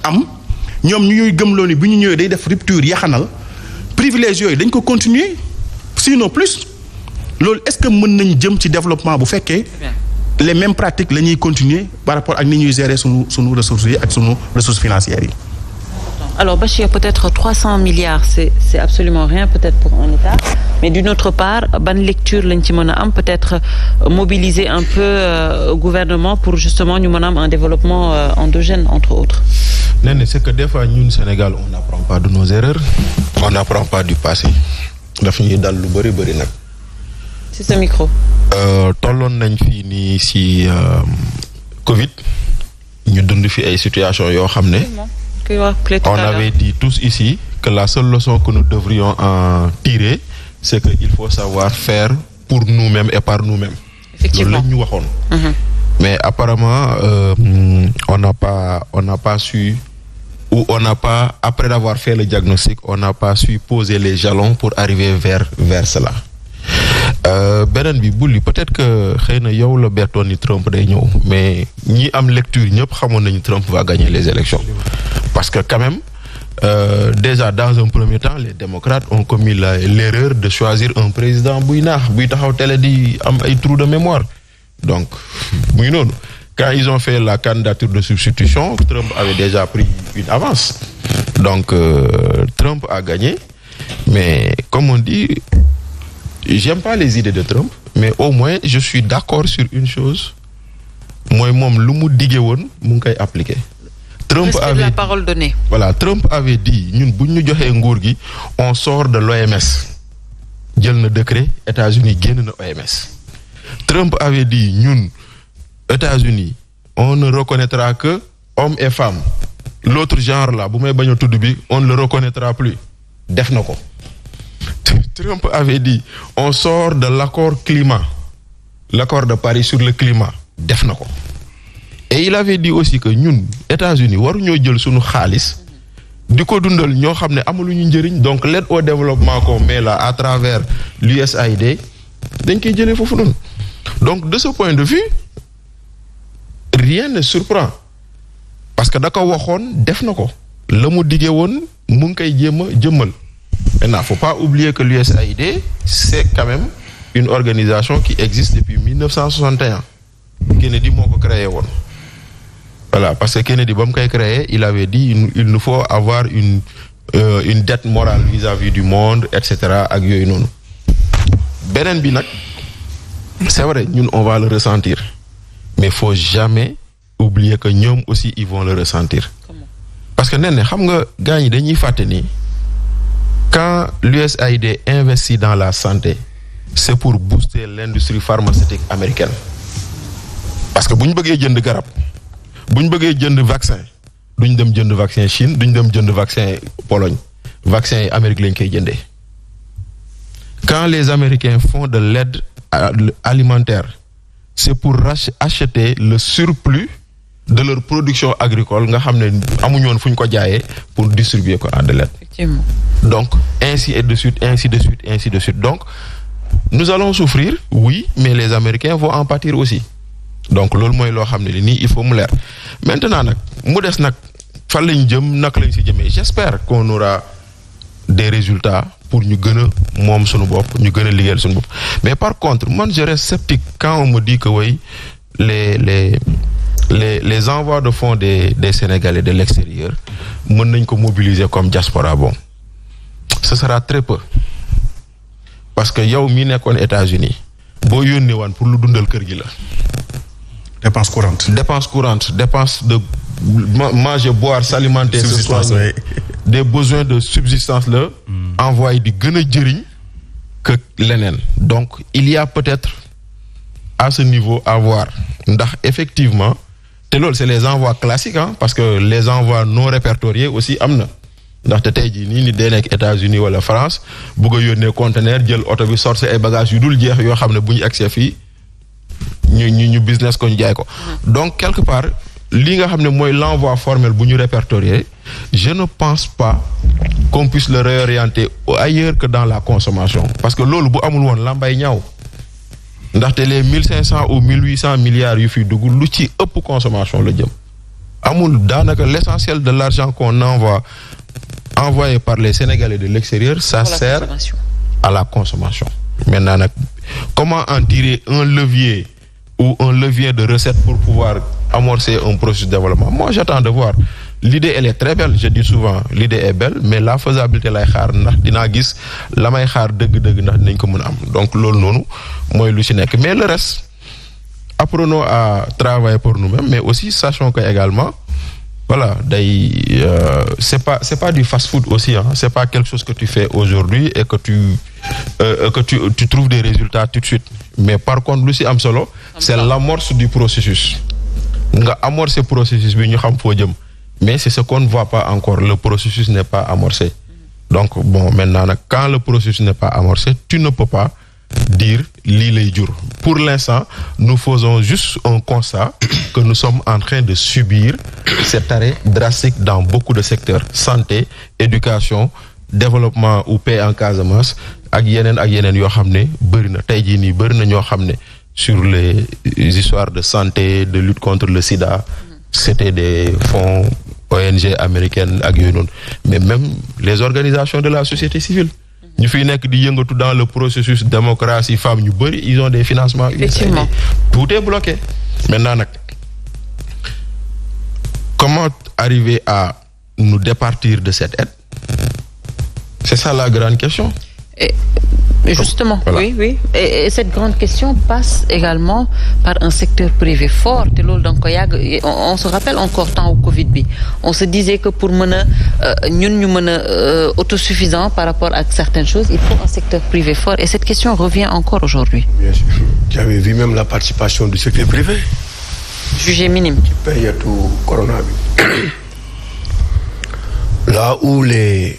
am ñoom ñu ñuy gëmloo ni bu ñu ñëwee day def rupture yaxanal privilège yooyu dañ ko continuer sinon plus loolu est-ce que mën nañ jëm ci développement bu fekkee les mêmes pratiques la ñuy continuer par rapport ak ni ñuy gérer sunu ressources yi ak sunu ressources financières yi. Alors Bachir, peut-être 300 milliards, c'est absolument rien peut-être pour un État, mais d'une autre part, ban lecture lañ ci mën a am, peut-être mobiliser un peu gouvernement pour justement ñu mën a am un développement endogène entre autres. Nee, c'est que des fois ñun Sénégal on n'apprend pas de nos erreurs, on n'apprend pas du passé. daf ñuy dal lu bëri nag. C'est ce micro. tolloon nañ fii nii si Covid ñu dund fi ay situations yoo xam ne. On avait dit tous ici que la seule leçon que nous devrions en tirer, c'est qu'il faut savoir faire pour nous-mêmes et par nous-mêmes. Effectivement. Mais apparemment, on n'a pas su, ou on n'a pas, après avoir fait le diagnostic, on n'a pas su poser les jalons pour arriver vers cela. Beneen bi bulli peut-être que xëy na yow la bettoon ni Trump day ñëw mais ñi am lecture ñëpp xamoon nañu Trump va gagner les élections parce que quand même déjà dans un premier temps les démocrates ont commis l'erreur de choisir un président buy taxaw télé di am ay trou de mémoire donc muy noonu quand ils ont fait la candidature de substitution Trump avait déjà pris une avance donc Trump a gagné mais comme on dit j'aime pas les idées de Trump mais au moins je suis d'accord sur une chose mooy moom lu mu diggee woon mu ngi koy appliquer. Trump avait la parole donnée. Voilà, Trump avait dit ñun bu ñu joxee nguur gi on sort de l'OMS jël na décret États-Unis génn na OMS. Trump avait dit ñun États-Unis on ne reconnaîtra que hommes et femmes l'autre genre là bu may bañ a tudd bi on ne le reconnaîtra plus def na ko. Trump avait dit on sort de l'accord de Paris sur le climat def na ko et il avait dit aussi que ñun États-Unis waruñoo jël suñu xaalis di ko dundal ñoo xam ne amaluñu njëriñ donc l'aide au développement qu'on met là à travers l'USAID dañ koy jëlee foofu noonu donc de ce point de vue rien ne surprend parce que da ko waxoon def na ko la mu diggee woon mu ngi koy jéem a jëmmal. Maintenant, faut pas oublier que l'USAID, c'est quand même une organisation qui existe depuis 1961. Kennedy moo ko créé woon. Voilà, parce que Kennedy ba mu koy créé, il avait dit il nous faut avoir une dette morale vis-à-vis du monde, etc. ak yooyu noonu. Beneen bi nag, c'est vrai, ñun on va le ressentir. Mais faut jamais oublier que ñoom aussi ils vont le ressentir. Comment? Parce que nee na xam nga gars ñi dañuy fàtte ni quand l'USAID investit dans la santé, c'est pour booster l'industrie pharmaceutique américaine. Parce que bu ñu bëggee jënd garab bu ñu bëggee jënd vaccin duñ dem jënd vaccin Chine duñ dem jënd vaccin Pologne vaccin yi Amérique lañ koy jëndee. Quand les Américains font de l'aide alimentaire, c'est pour acheter le surplus de leur production agricole nga xam ne amuñu woon fu ñu ko jaayee pour distribuer ko en de l'aide. Effectivement. Donc ainsi de suite. Donc nous allons souffrir, oui, mais les Américains vont en pâtir aussi. Donc loolu mooy loo xam ne nii il faut mu leer maintenant nag mu des nag fan lañ jëm naka lañ si jëmee j'espère qu'on aura des résultats pour ñu gën a moom suñu bopp ñu gën a liggéeyal suñu bopp mais par contre man je reste sceptique quand on me dit que oui les envois de fonds des Sénégalais de l'extérieur mën nañ ko mobiliser comme diaspora bon ce sera très peu parce que yow mi nekkoon États-Unis boo yónnee waan pour lu dundal kër gi la. Dépense courante, dépense de manger, boire, s'alimenter, se soigner. Des besoins de subsistance là, envoyé di gën a jëriñ que leneen. Donc il y a peut-être à ce niveau à voir ndax effectivement te loolu c'est les envois classiques parce que les envois non répertoriés aussi am na ndaxte tey jii nii dee nekk États-Unis wala France bugg a yónnee conteneur jël oto bi sorti ay bagages yu dul jeex yoo xam ne bu ñu egsee fii ñu business ko ñu jaay ko. Donc quelque part li nga xam ne mooy l'envoi formel bu ñu répertorié je ne pense pas qu'on puisse le réorienter ailleurs que dans la consommation parce que loolu bu amul woon lambay ñaaw ndaxte les 1500 ou 1800 milliards yu fi dugg lu ci ëpp consommation la jëm L'essentiel de l'argent qu'on envoyé par les Sénégalais de l'extérieur, ça sert à la consommation. Maintenant, comment en tirer un levier ou un levier de recettes pour pouvoir amorcer un processus de développement? Moi, j'attends de voir. L'idée, elle est très belle, je dis souvent, l'idée est belle, mais la faisabilité lay xaar ndax dinaa gis la may xaar dëgg-dëgg ndax dinañ ko mën a am. Donc loolu noonu mooy lu ci nekk. Mais le reste, apprenons à travailler pour nous-mêmes, mais aussi sachons que également, voilà, c'est pas du fast-food aussi, hein. C'est pas quelque chose que tu fais aujourd'hui et que tu trouves des résultats tout de suite. Mais par contre, lu ci am solo, c'est l'amorce du processus. Nga amorcer processus bi ñu xam foo jëm. Mais c'est ce qu'on ne voit pas encore. Le processus n'est pas amorcé. Donc, bon, maintenant, quand le processus n'est pas amorcé, tu ne peux pas dire lii lay jur. Pour l'instant, nous faisons juste un constat que nous sommes en train de subir cet arrêt drastique dans beaucoup de secteurs. Santé, éducation, développement ou paix en Casamance, ak yeneen yoo xam ne bëri na tey jii nii bëri na ñoo xam ne sur les histoires de santé, de lutte contre le sida, c'était des fonds ONG américaines ak yooyu noonu. Mais même les organisations de la société civile ñu fiy nekk di yëngatu dans le processus démocratie femmes ñu bëri ils ont des financements. Effectivement. Tout est bloqué. Maintenant nag comment arriver à nous départir de cette aide? C'est ça la grande question. Et justement, voilà. Oui. Et cette grande question passe également par un secteur privé fort. On se rappelle encore tant au Covid bi. On se disait que pour autosuffisant par rapport à certaines choses, il faut un secteur privé fort. Et cette question revient encore aujourd'hui. Bien sûr. J'avais vu même la participation du secteur privé. Jugé minime. Qui paye tout coronavirus. Là où les